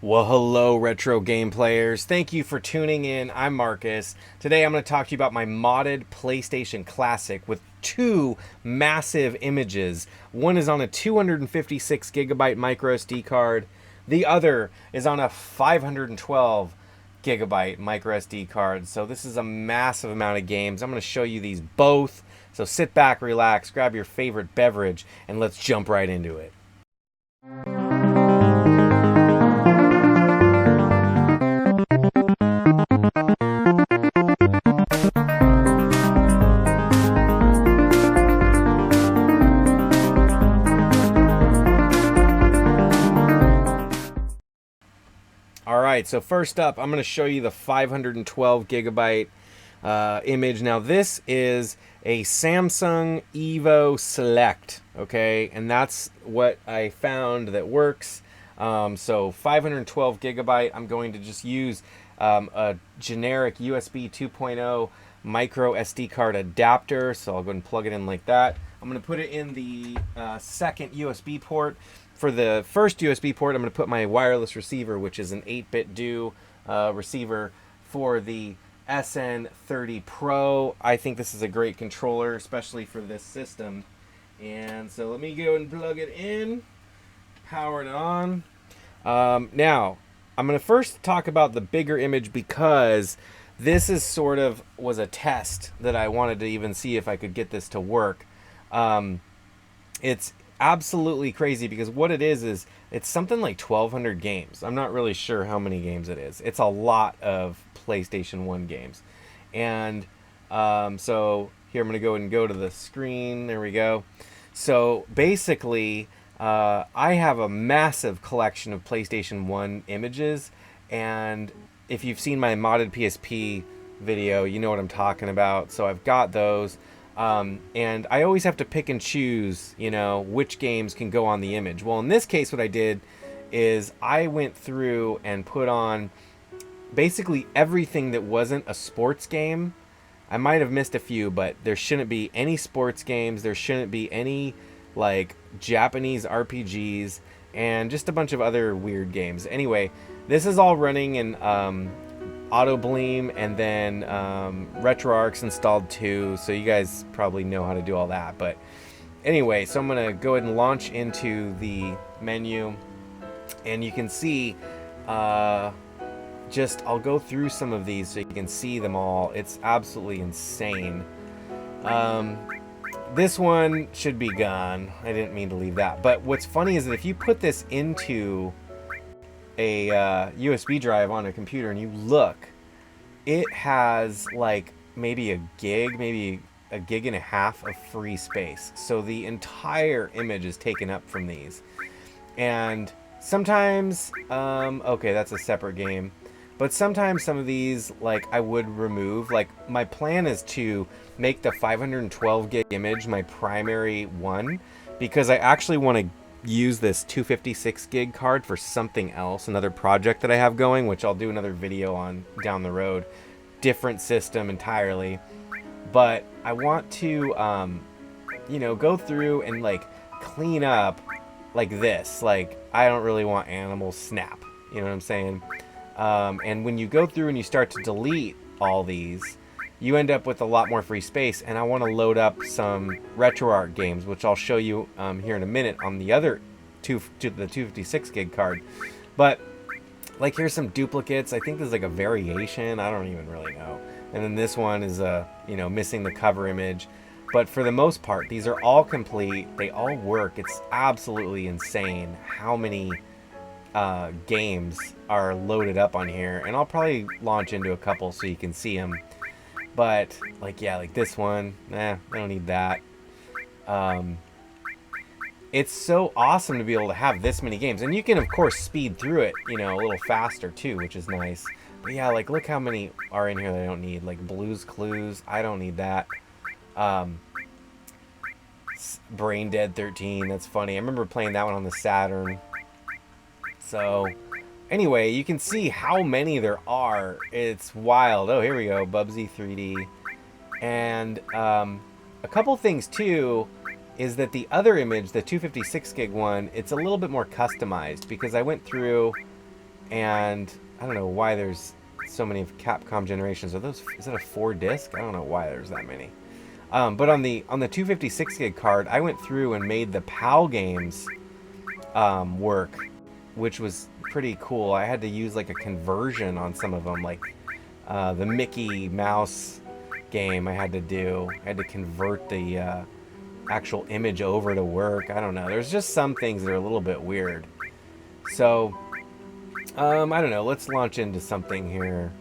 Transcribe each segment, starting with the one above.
Well, hello, retro game players. Thank you for tuning in. I'm Marcus. Today I'm going to talk to you about my modded PlayStation Classic with two massive images. One is on a 256 gigabyte micro SD card, the other is on a 512 gigabyte micro SD card. So, this is a massive amount of games. I'm going to show you these both. So, sit back, relax, grab your favorite beverage, and let's jump right into it. All right, so first up, I'm going to show you the 512 gigabyte image. Now, this is a Samsung Evo Select, okay, and that's what I found that works. So 512 gigabyte, I'm going to just use a generic USB 2.0 micro SD card adapter. So I'll go and plug it in like that. I'm going to put it in the second USB port. For the first USB port, I'm going to put my wireless receiver, which is an 8-bit DO receiver for the SN30 Pro. I think this is a great controller, especially for this system. And so let me go and plug it in, power it on. Now, I'm going to first talk about the bigger image because this is sort of was a test that I wanted to even see if I could get this to work. It's absolutely crazy because what it is it's something like 1,200 games. I'm not really sure how many games it is. It's a lot of PlayStation 1 games. And so here I'm going to go to the screen. There we go. So basically, I have a massive collection of PlayStation 1 images. And if you've seen my modded PSP video, you know what I'm talking about. So I've got those. And I always have to pick and choose, which games can go on the image. Well, in this case, what I did is I went through and put on basically everything that wasn't a sports game. I might have missed a few, but there shouldn't be any sports games. There shouldn't be any, like, Japanese RPGs and just a bunch of other weird games. Anyway, this is all running in Auto Bleem, and then RetroArch's installed too, so you guys probably know how to do all that. But anyway, so I'm gonna go ahead and launch into the menu, and you can see I'll go through some of these so you can see them all. It's absolutely insane. This one should be gone. I didn't mean to leave that, but what's funny is that if you put this into a USB drive on a computer and you look, it has like maybe a gig and a half of free space. So the entire image is taken up from these. And sometimes okay, that's a separate game, but sometimes some of these, like, I would remove. Like, my plan is to make the 512 gig image my primary one, because I actually want to use this 256 gig card for something else, another project that I have going, which I'll do another video on down the road. Different system entirely. But I want to go through and like clean up like this. Like, I don't really want animals snap, you know what I'm saying? And when you go through and you start to delete all these, you end up with a lot more free space. And I want to load up some RetroArch games, which I'll show you here in a minute on the other the 256 gig card. But like, here's some duplicates. I think there's like a variation. I don't even really know. And then this one is missing the cover image. But for the most part, these are all complete. They all work. It's absolutely insane how many games are loaded up on here. And I'll probably launch into a couple so you can see them. But, like, yeah, like this one, I don't need that. It's so awesome to be able to have this many games. And you can, of course, speed through it, a little faster, too, which is nice. But, yeah, like, look how many are in here that I don't need. Like, Blue's Clues, I don't need that. Brain Dead 13, that's funny. I remember playing that one on the Saturn. So, anyway, you can see how many there are. It's wild. Oh, here we go. Bubsy 3D. And a couple things, too, is that the other image, the 256 gig one, it's a little bit more customized because I went through And I don't know why there's so many Capcom generations. Is that a 4-disc? I don't know why there's that many. But on the 256 gig card, I went through and made the PAL games work, which was pretty cool. I had to use like a conversion on some of them, like the Mickey Mouse game I had to convert the actual image over to work. I don't know. There's just some things that are a little bit weird. So, I don't know. Let's launch into something here.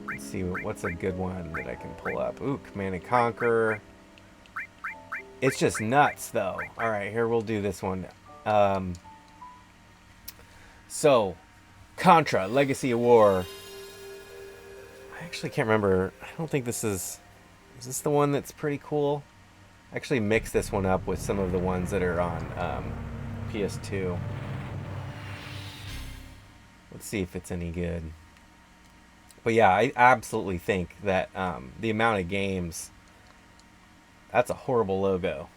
Let's see what's a good one that I can pull up. Ooh, Command & Conquer. It's just nuts, though. All right, here we'll do this one. So, Contra, Legacy of War. I actually can't remember. I don't think this is... Is this the one that's pretty cool? I actually mixed this one up with some of the ones that are on PS2. Let's see if it's any good. But yeah, I absolutely think that the amount of games... That's a horrible logo.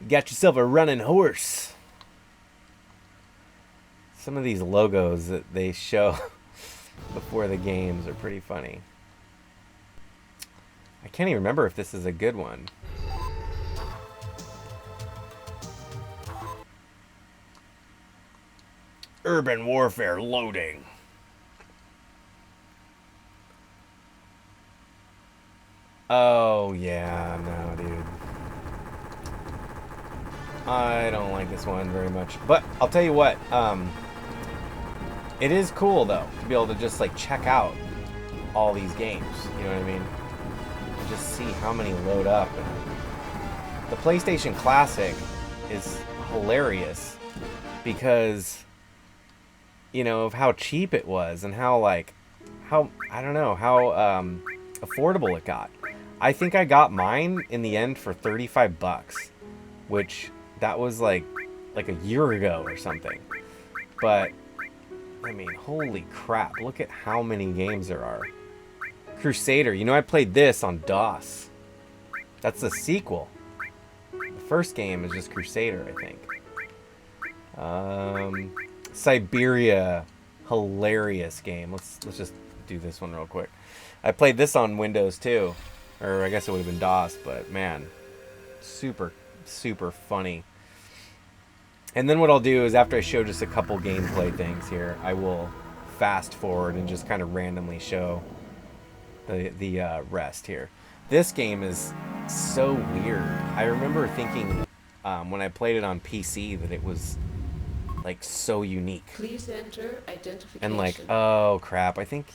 You got yourself a running horse. Some of these logos that they show before the games are pretty funny. I can't even remember if this is a good one. Urban Warfare loading. Oh, yeah, no, dude. I don't like this one very much. But I'll tell you what, it is cool, though, to be able to just, like, check out all these games. You know what I mean? And just see how many load up. And the PlayStation Classic is hilarious because, you know, of how cheap it was and how, like, I don't know, how affordable it got. I think I got mine in the end for $35, which that was like a year ago or something. But I mean, holy crap, look at how many games there are. Crusader, you know, I played this on DOS. That's the sequel. The first game is just Crusader, I think. Siberia, hilarious game. Let's just do this one real quick. I played this on Windows too. Or I guess it would have been DOS, but man, super, super funny. And then what I'll do is after I show just a couple gameplay things here, I will fast forward and just kind of randomly show the rest here. This game is so weird. I remember thinking when I played it on PC that it was like so unique. Please enter identification. And like, oh crap, I think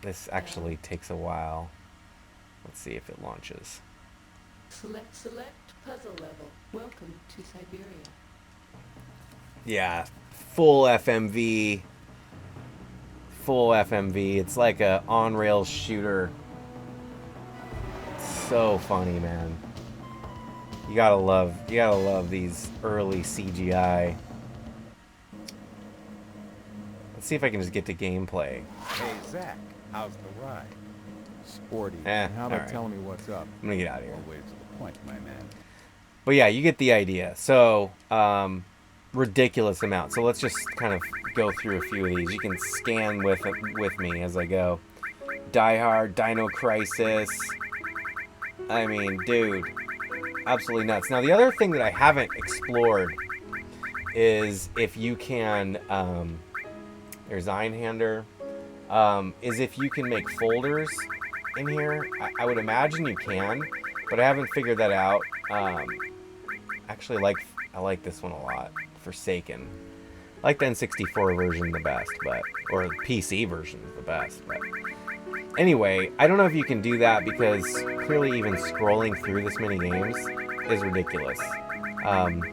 this actually takes a while. Let's see if it launches. Select puzzle level. Welcome to Siberia. Yeah, full FMV. Full FMV. It's like a on-rails shooter. So funny, man. You gotta love these early CGI. Let's see if I can just get to gameplay. Hey Zach, how's the ride? Sporty. all How about right. telling me what's up? I'm gonna get out of here. Always to the point, my man. But yeah, you get the idea. So, ridiculous amount. So let's just kind of go through a few of these. You can scan with me as I go. Die Hard, Dino Crisis. I mean, dude, absolutely nuts. Now, the other thing that I haven't explored is if you can, there's Einhander, is if you can make folders in here. I would imagine you can, but I haven't figured that out. Actually, I like this one a lot. Forsaken. I like the N64 version the best, or the PC version the best. But anyway, I don't know if you can do that because clearly even scrolling through this many games is ridiculous. And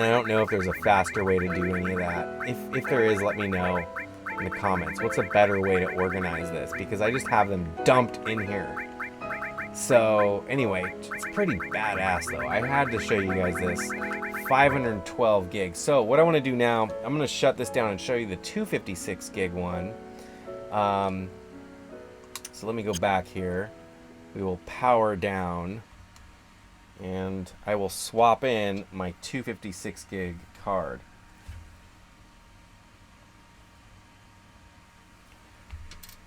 I don't know if there's a faster way to do any of that. If there is, let me know in the comments. What's a better way to organize this? Because I just have them dumped in here. So anyway, it's pretty badass though. I had to show you guys this. 512 gigs. So what I want to do now, I'm going to shut this down and show you the 256 gig one. So let me go back here. We will power down and I will swap in my 256 gig card.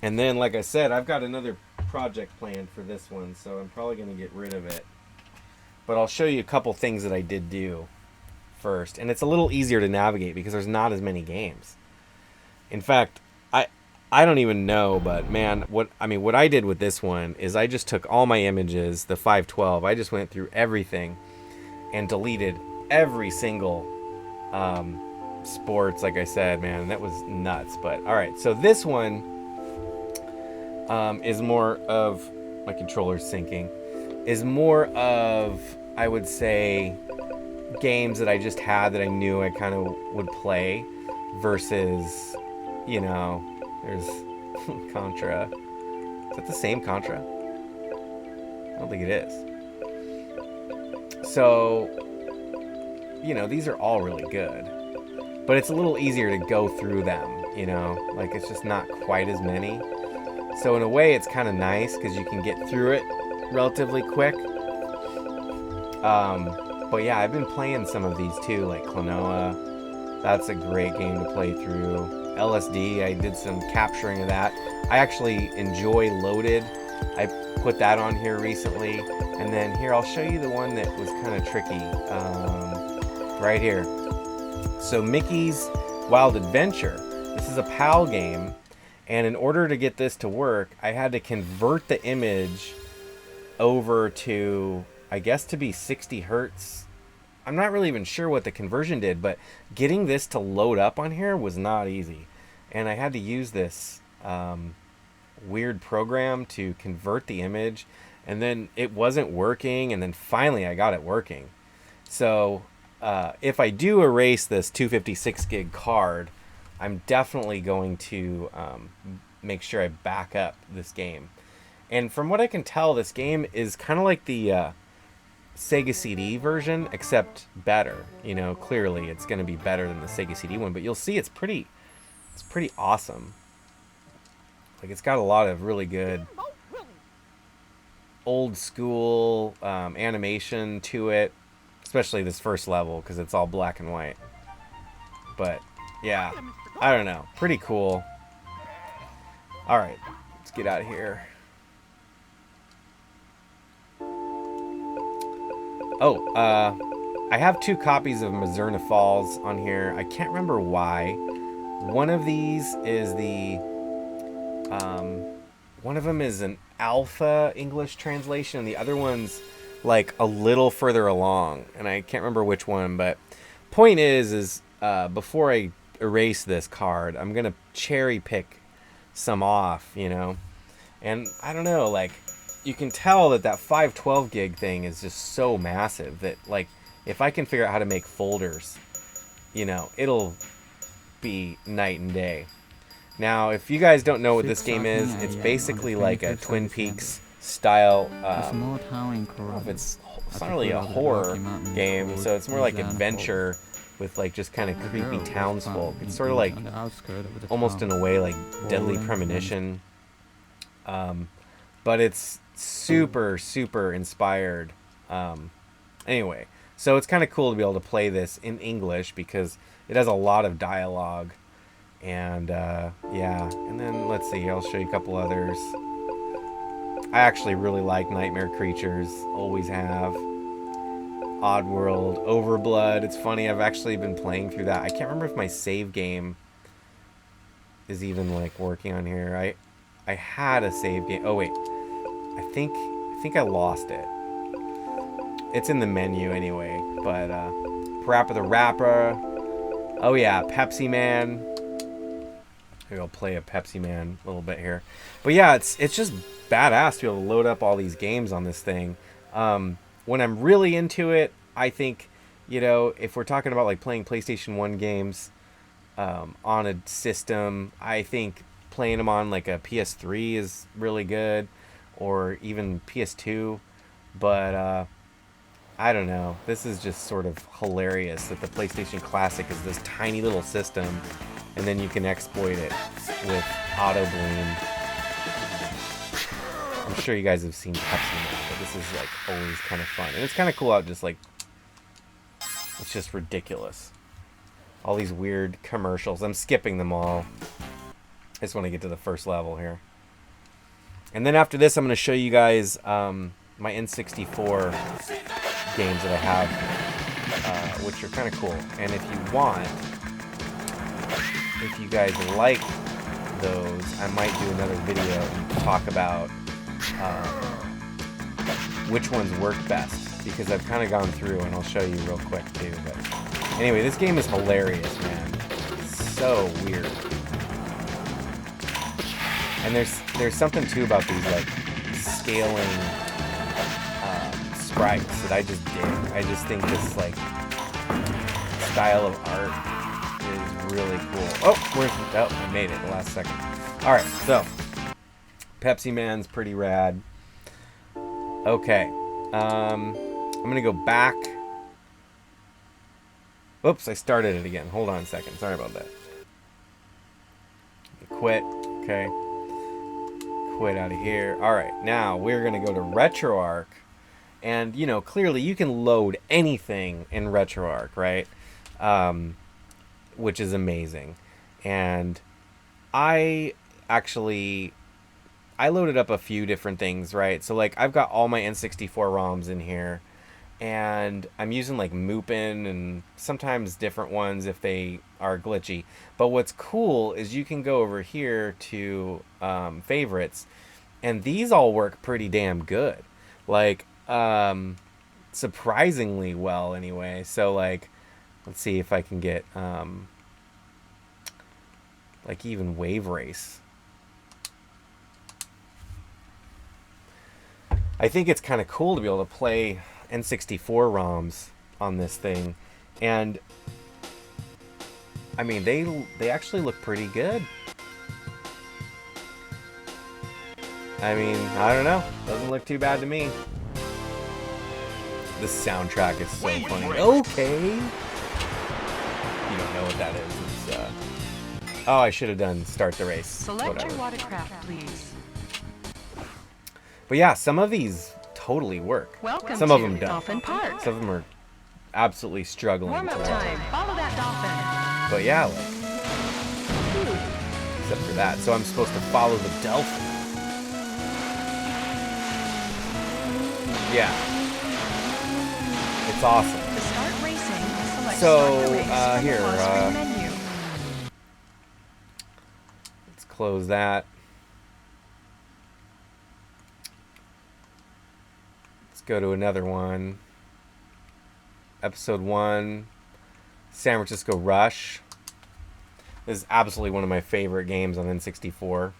And then, like I said, I've got another project planned for this one, so I'm probably going to get rid of it. But I'll show you a couple things that I did do first. And it's a little easier to navigate because there's not as many games. In fact, I don't even know, but man, what I did with this one is I just took all my images, the 512, I just went through everything and deleted every single sports, like I said, man, and that was nuts. But all right, so this one is more of, my controller's syncing, is more of, I would say, games that I just had that I knew I kind of would play versus, you know, there's Contra. Is that the same Contra? I don't think it is. So, you know, these are all really good. But it's a little easier to go through them, you know? Like, it's just not quite as many. So in a way, it's kind of nice because you can get through it relatively quick. But yeah, I've been playing some of these too, like Klonoa. That's a great game to play through. LSD, I did some capturing of that. I actually enjoy Loaded. I put that on here recently. And then here, I'll show you the one that was kind of tricky. Right here. So Mickey's Wild Adventure. This is a PAL game. And in order to get this to work, I had to convert the image over to, I guess, to be 60 hertz. I'm not really even sure what the conversion did, but getting this to load up on here was not easy. And I had to use this weird program to convert the image, and then it wasn't working, and then finally I got it working. So if I do erase this 256 gig card, I'm definitely going to make sure I back up this game. And from what I can tell, this game is kind of like the Sega CD version, except better. You know, clearly it's going to be better than the Sega CD one, but you'll see it's pretty awesome. Like, it's got a lot of really good old school animation to it, especially this first level because it's all black and white. But yeah, I don't know, pretty cool. All right, let's get out of here. Oh, I have 2 copies of Mazurna Falls on here. I can't remember why. One of these is the, one of them is an alpha English translation, and the other one's like a little further along, and I can't remember which one. But point is before I erase this card, I'm gonna cherry pick some off, you know, and I don't know, like, you can tell that 512 gig thing is just so massive that, like, if I can figure out how to make folders, you know, it'll be night and day. Now, if you guys don't know what this game is, it's basically like a Twin Peaks style, it's not really a horror game, so it's more like adventure with, like, just kind of creepy townsfolk. It's sort of like, almost in a way, like Deadly Premonition, but it's super inspired. Anyway, so it's kind of cool to be able to play this in English because it has a lot of dialogue. And yeah, and then let's see, I'll show you a couple others. I actually really like Nightmare Creatures, always have. Oddworld, Overblood. It's funny, I've actually been playing through that. I can't remember if my save game is even, like, working on here. I had a save game. Oh wait, I think I lost it. It's in the menu anyway. But Parappa the Rapper. Oh yeah, Pepsi Man. Maybe I'll play a Pepsi Man a little bit here. But yeah, it's just badass to be able to load up all these games on this thing. When I'm really into it, I think, you know, if we're talking about, like, playing PlayStation 1 games on a system, I think playing them on, like, a PS3 is really good, or even PS2. But I don't know. This is just sort of hilarious that the PlayStation Classic is this tiny little system, and then you can exploit it with Auto Bloom. I'm sure you guys have seen Pepsi Man, but this is, like, always kind of fun. And it's kind of cool out, just, like, it's just ridiculous. All these weird commercials. I'm skipping them all. I just want to get to the first level here. And then after this, I'm going to show you guys my N64 games that I have, which are kind of cool. And if you want, if you guys like those, I might do another video and talk about which ones work best, because I've kind of gone through, and I'll show you real quick too. But anyway, this game is hilarious, man. It's so weird. And there's something too about these like scaling sprites that I just dig. I just think this like style of art is really cool. Oh, I made it at the last second. All right, so Pepsi Man's pretty rad. Okay, I'm gonna go back. Oops, I started it again. Hold on a second. Sorry about that. Quit. Okay. Quit out of here. All right, now we're gonna go to RetroArch, and you know, clearly you can load anything in RetroArch, right? Which is amazing. And I loaded up a few different things, right? So like I've got all my N64 ROMs in here, and I'm using like Moopin and sometimes different ones if they are glitchy. But what's cool is you can go over here to favorites, and these all work pretty damn good, like surprisingly well anyway. So like, let's see if I can get like even Wave Race. I think it's kind of cool to be able to play N64 ROMs on this thing, and I mean they actually look pretty good. I mean, I don't know, doesn't look too bad to me. The soundtrack is so funny. Okay, you don't know what that is. It's, oh, I should have done start the race. Select Whatever. your watercraft, please. But yeah, some of these totally work. Welcome Some to of them don't. Dolphin Park. Some of them are absolutely struggling. Warm-up to- time. Follow that dolphin. But yeah, like, except for that. So I'm supposed to follow the dolphin. Yeah. It's awesome. To start racing, select So, start the race from here, the pause screen menu. Let's close that. Let's go to another one. Episode 1, San Francisco Rush. This is absolutely one of my favorite games on N64.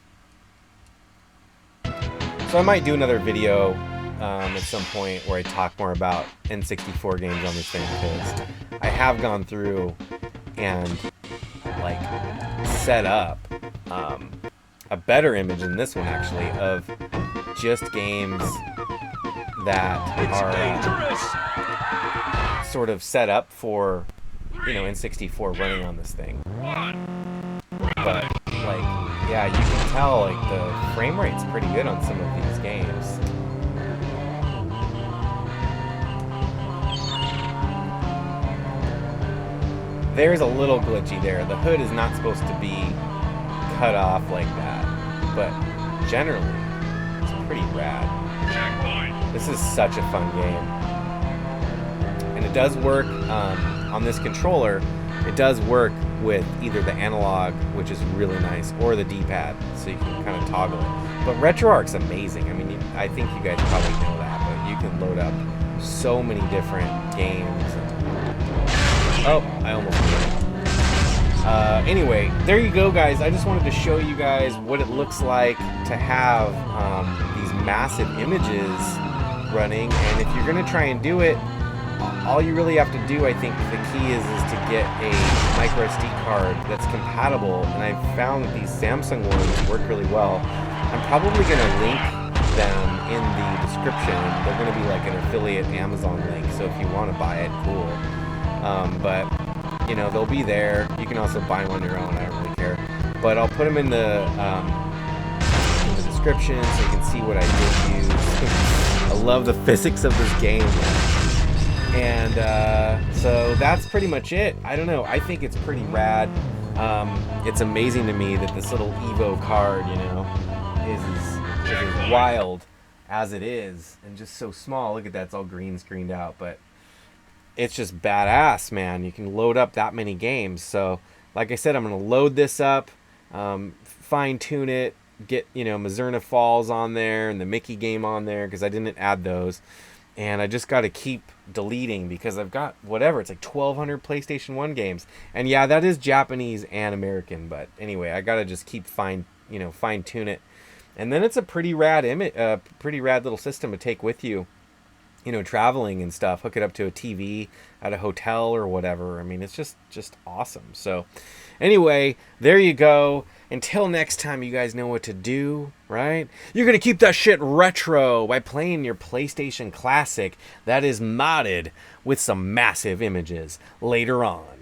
So I might do another video at some point where I talk more about N64 games on this thing, because I have gone through and like set up a better image than this one actually of just games that are sort of set up for, you know, N64 running on this thing. But like, yeah, you can tell like the frame rate's pretty good on some of these games. There's a little glitchy there. The hood is not supposed to be cut off like that, but generally, it's pretty rad. This is such a fun game. And it does work on this controller. It does work with either the analog, which is really nice, or the D-pad, so you can kind of toggle it. But RetroArch's amazing. I mean, I think you guys probably know that, but you can load up so many different games. Oh, I almost did it. Anyway, there you go, guys. I just wanted to show you guys what it looks like to have these massive images running. And if you're going to try and do it, all you really have to do, I think the key is to get a micro SD card that's compatible. And I've found that these Samsung ones work really well. I'm probably going to link them in the description. They're going to be like an affiliate Amazon link, so if you want to buy it, cool. But you know, they'll be there. You can also buy them on your own. I don't really care. But I'll put them in the description so you can see what I did use. I love the physics of this game. And so that's pretty much it. I don't know. I think it's pretty rad. It's amazing to me that this little Evo card, you know, is is wild as it is, and just so small. Look at that, it's all green screened out, but it's just badass, man. You can load up that many games. So like I said, I'm going to load this up, fine tune it, get, you know, Mazurna Falls on there and the Mickey game on there because I didn't add those. And I just got to keep deleting because I've got whatever, it's like 1,200 PlayStation 1 games. And yeah, that is Japanese and American, but anyway, I got to just keep fine tune it. And then it's a pretty rad little system to take with you, you know, traveling and stuff. Hook it up to a TV at a hotel or whatever. I mean, it's just awesome. So anyway, there you go. Until next time, you guys know what to do, right? You're going to keep that shit retro by playing your PlayStation Classic that is modded with some massive images later on.